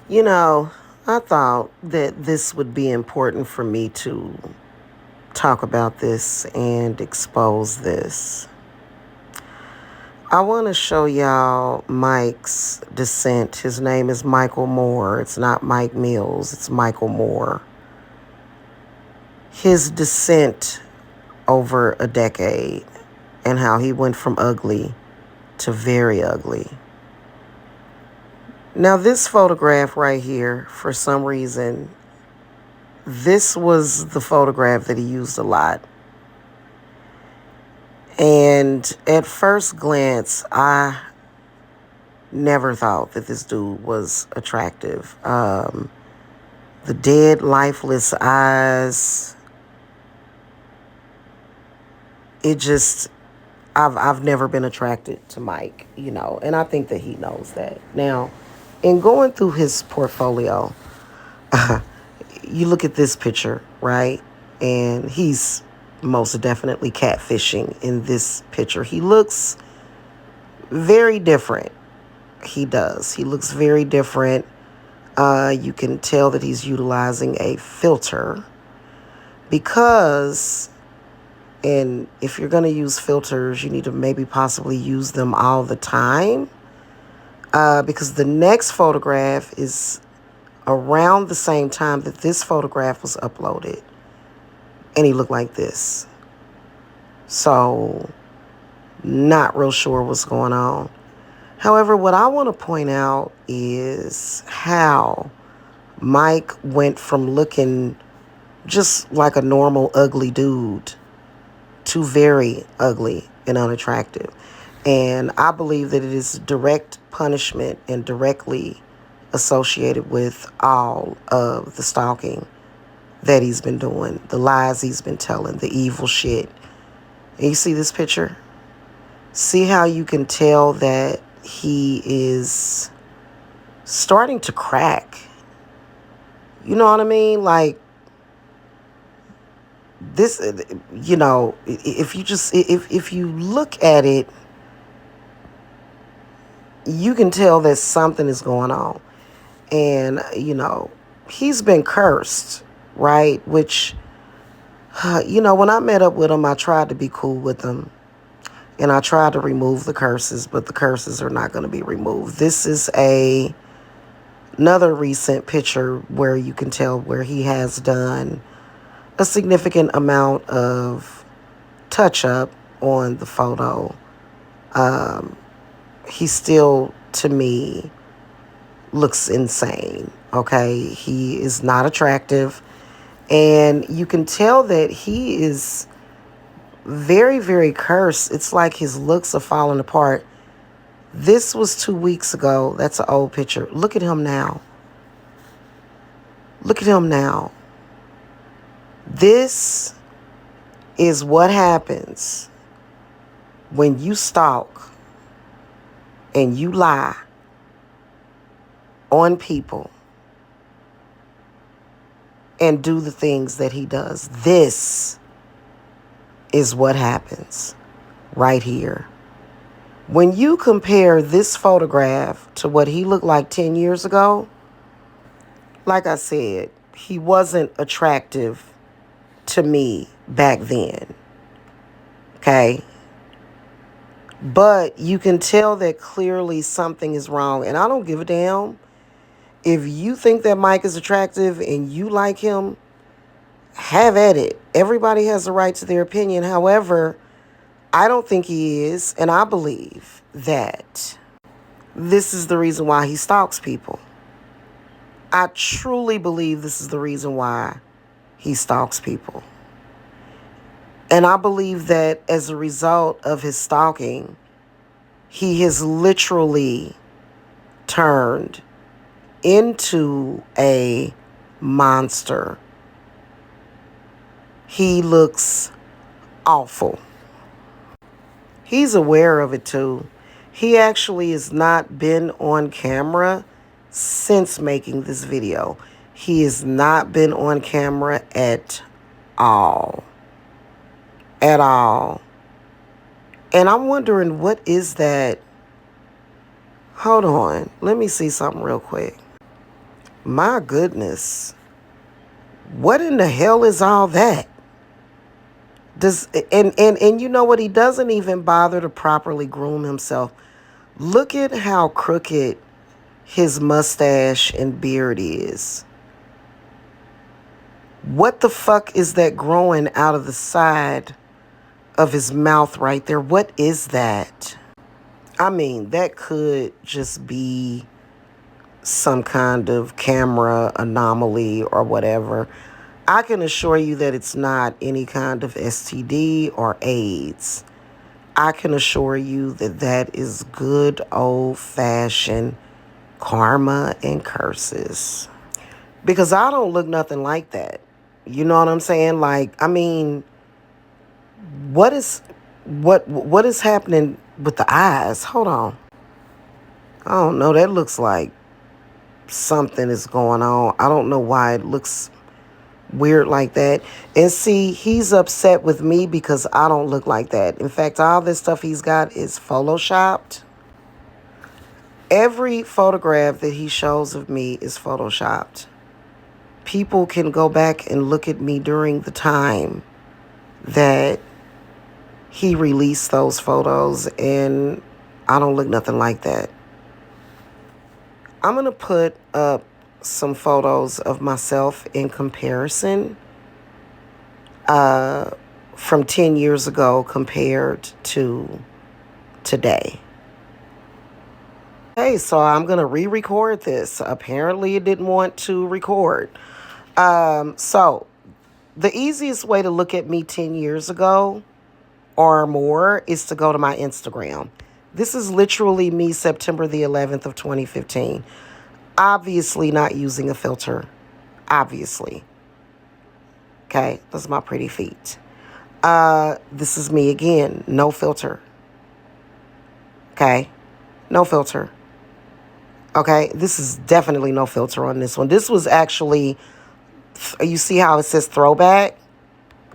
You know, I thought that this would be important for me to talk about this and expose this. I want to show y'all Mike's descent. His name is Michael Moore. It's not Mike Mills, it's Michael Moore. His descent over a decade and how he went from ugly to very ugly. Now, this photograph right here, for some reason, this was the photograph that he used a lot. And at first glance, I never thought that this dude was attractive. The dead, lifeless eyes. It just, I've never been attracted to Mike, and I think that he knows that. Now, in going through his portfolio, you look at this picture, right? And he's most definitely catfishing in this picture. He looks very different. He does. He looks very different. You can tell that he's utilizing a filter because, and if you're going to use filters, you need to maybe possibly use them all the time because the next photograph is around the same time that this photograph was uploaded. And he looked like this. So, not real sure what's going on. However, what I want to point out is how Mike went from looking just like a normal ugly dude to very ugly and unattractive. And I believe that it is direct punishment and directly associated with all of the stalking that he's been doing, the lies he's been telling, the evil shit. And you see this picture? See how you can tell that he is starting to crack. You know what I mean? Like this, if you look at it, you can tell that something is going on. And, he's been cursed, right? Which, when I met up with him, I tried to be cool with him. And I tried to remove the curses, but the curses are not going to be removed. This is another recent picture where you can tell where he has done a significant amount of touch-up on the photo. He still, to me, looks insane, okay? He is not attractive. And you can tell that he is very, very cursed. It's like his looks are falling apart. This was 2 weeks ago. That's an old picture. Look at him now. Look at him now. This is what happens when you stalk and you lie on people and do the things that he does. This is what happens right here. When you compare this photograph to what he looked like 10 years ago, like I said, he wasn't attractive to me back then. Okay? But you can tell that clearly something is wrong. And I don't give a damn. If you think that Mike is attractive and you like him, have at it. Everybody has the right to their opinion. However, I don't think he is. And I believe that this is the reason why he stalks people. I truly believe this is the reason why he stalks people. And I believe that as a result of his stalking, he has literally turned into a monster. He looks awful. He's aware of it too. He actually has not been on camera since making this video. He has not been on camera at all. At all. And I'm wondering, what is that? Hold on. Let me see something real quick. My goodness. What in the hell is all that? And you know what? He doesn't even bother to properly groom himself. Look at how crooked his mustache and beard is. What the fuck is that growing out of the side of his mouth right there? What is that? I mean, that could just be some kind of camera anomaly or whatever. I can assure you that it's not any kind of STD or AIDS. I can assure you that that is good old-fashioned karma and curses. Because I don't look nothing like that. You know what I'm saying? Like, I mean, what is happening with the eyes? Hold on. I don't know. That looks like something is going on. I don't know why it looks weird like that. And see, he's upset with me because I don't look like that. In fact, all this stuff he's got is photoshopped. Every photograph that he shows of me is photoshopped. People can go back and look at me during the time that he released those photos, and I don't look nothing like that. I'm going to put up some photos of myself in comparison from 10 years ago compared to today. Hey, so I'm going to re-record this. Apparently it didn't want to record. So the easiest way to look at me 10 years ago or more is to go to my Instagram. This is literally me September the 11th of 2015. Obviously not using a filter. Obviously. Okay, those are my pretty feet. This is me again. No filter. Okay, no filter. Okay, this is definitely no filter on this one. This was actually, you see how it says throwback?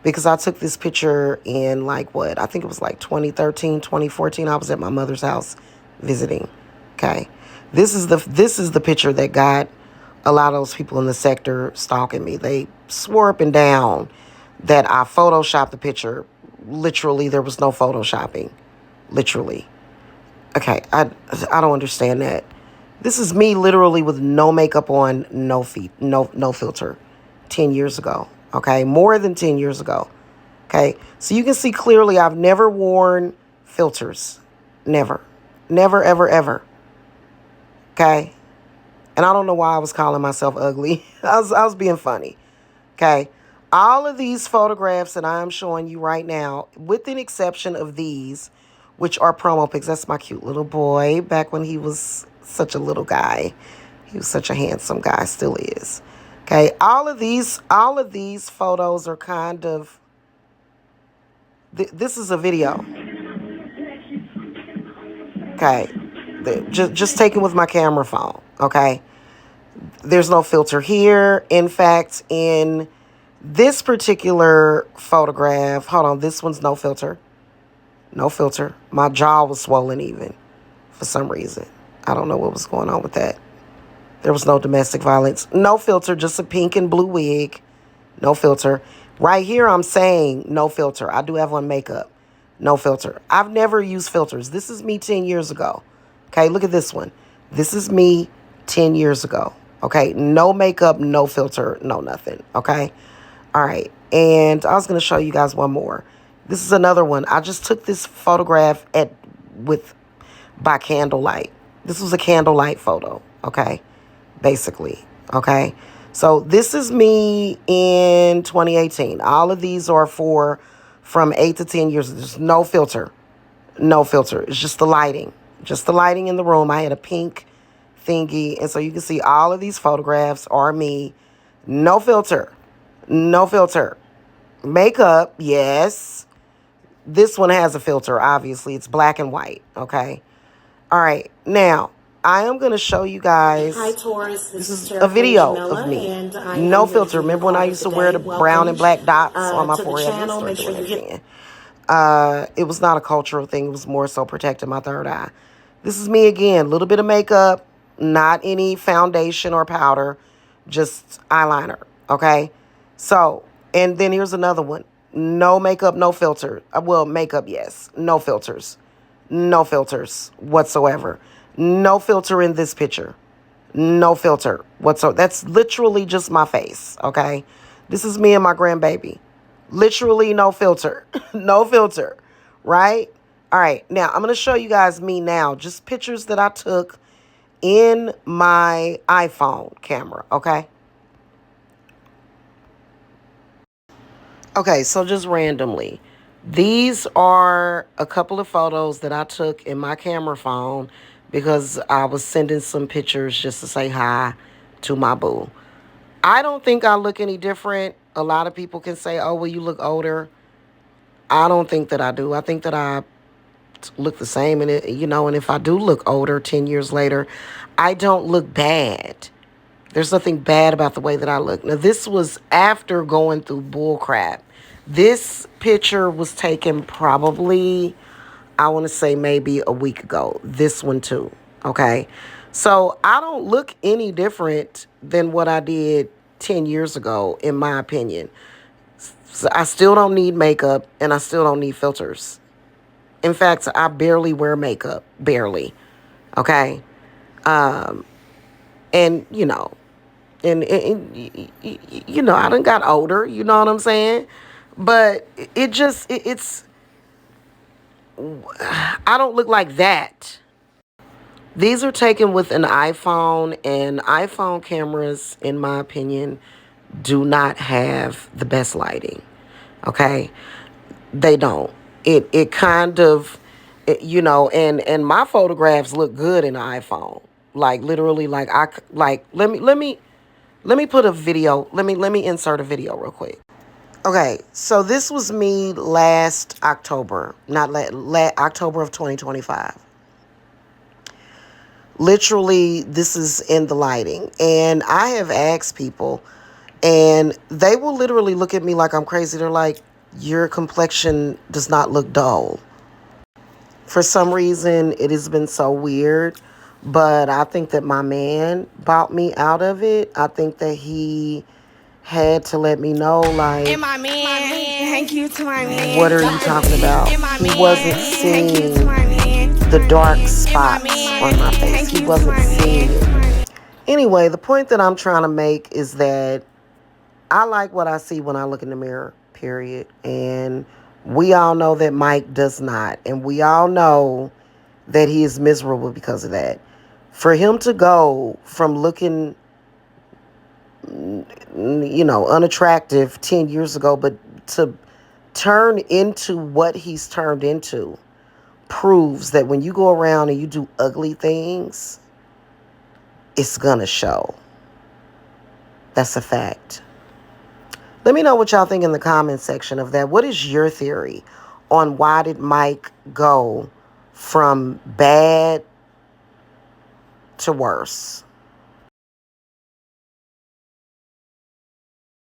Because I took this picture in like what? I think it was like 2013, 2014. I was at my mother's house visiting. Okay. This is the picture that got a lot of those people in the sector stalking me. They swore up and down that I photoshopped the picture. Literally, there was no photoshopping. Literally. Okay, I don't understand that. This is me literally with no makeup on, no filter. 10 years ago. Okay, more than 10 years ago. Okay, so you can see clearly I've never worn filters. Never. Never, ever, ever. Okay, and I don't know why I was calling myself ugly. I was being funny. Okay, all of these photographs that I'm showing you right now, with an exception of these, which are promo pics. That's my cute little boy back when he was such a little guy. He was such a handsome guy, still is. Okay, all of these photos are kind of, this is a video. Okay, just taken with my camera phone. Okay, there's no filter here. In fact, in this particular photograph, hold on, this one's no filter. No filter. My jaw was swollen even for some reason. I don't know what was going on with that. There was no domestic violence. No filter, just a pink and blue wig. No filter. Right here, I'm saying no filter. I do have on makeup. No filter. I've never used filters. This is me 10 years ago. Okay, look at this one. This is me 10 years ago. Okay, no makeup, no filter, no nothing. Okay, all right. And I was going to show you guys one more. This is another one. I just took this photograph by candlelight. This was a candlelight photo. Okay. Basically, okay? So this is me in 2018. All of these are from 8 to 10 years. There's no filter. No filter. It's just the lighting. Just the lighting in the room. I had a pink thingy. And so you can see all of these photographs are me. No filter. No filter. Makeup, yes. This one has a filter, obviously. It's black and white, okay? All right, now I am going to show you guys. Hi, Taurus. This is a video of me. No filter. Remember when I used to wear the brown and black dots on my forehead? Channel, make sure you hit. It was not a cultural thing. It was more so protecting my third eye. This is me again. A little bit of makeup, not any foundation or powder. just eyeliner, okay? So, and then here's another one. No makeup, no filter. Well, makeup, yes. No filters. No filters whatsoever. No filter in this picture. No filter whatsoever. That's literally just my face, okay? This is me and my grandbaby. Literally no filter. No filter, right? All right, now I'm going to show you guys me now. Just pictures that I took in my iPhone camera, okay? Okay, so just randomly. These are a couple of photos that I took in my camera phone because I was sending some pictures just to say hi to my boo. I don't think I look any different. A lot of people can say, oh, well, you look older. I don't think that I do. I think that I look the same. And, and if I do look older 10 years later, I don't look bad. There's nothing bad about the way that I look. Now, this was after going through bull crap. This picture was taken probably, I want to say maybe a week ago. This one too, okay? So I don't look any different than what I did 10 years ago, in my opinion. So I still don't need makeup, and I still don't need filters. In fact, I barely wear makeup, barely, okay? And, I done got older, you know what I'm saying? But it's, I don't look like that. These are taken with an iPhone, and iPhone cameras, in my opinion, do not have the best lighting, okay? They don't. It kind of, and my photographs look good in the iPhone. Like, literally, let me put a video. Let me insert a video real quick. Okay, so this was me last October, not October of 2025. Literally, this is in the lighting. And I have asked people, and they will literally look at me like I'm crazy. They're like, your complexion does not look dull. For some reason, it has been so weird. But I think that my man bought me out of it. I think that he had to let me know, like, And my man, thank you to my man. what are you talking about? And my He man, wasn't thank you to seeing my man. the dark And my spots man, on my face. thank He you to wasn't my seeing it. man. Anyway, the point that I'm trying to make is that I like what I see when I look in the mirror, period. And we all know that Mike does not. And we all know that he is miserable because of that. For him to go from looking, unattractive 10 years ago, but to turn into what he's turned into, proves that when you go around and you do ugly things, it's gonna show. That's a fact. Let me know what y'all think in the comment section of that. What is your theory on why did Mike go from bad to worse?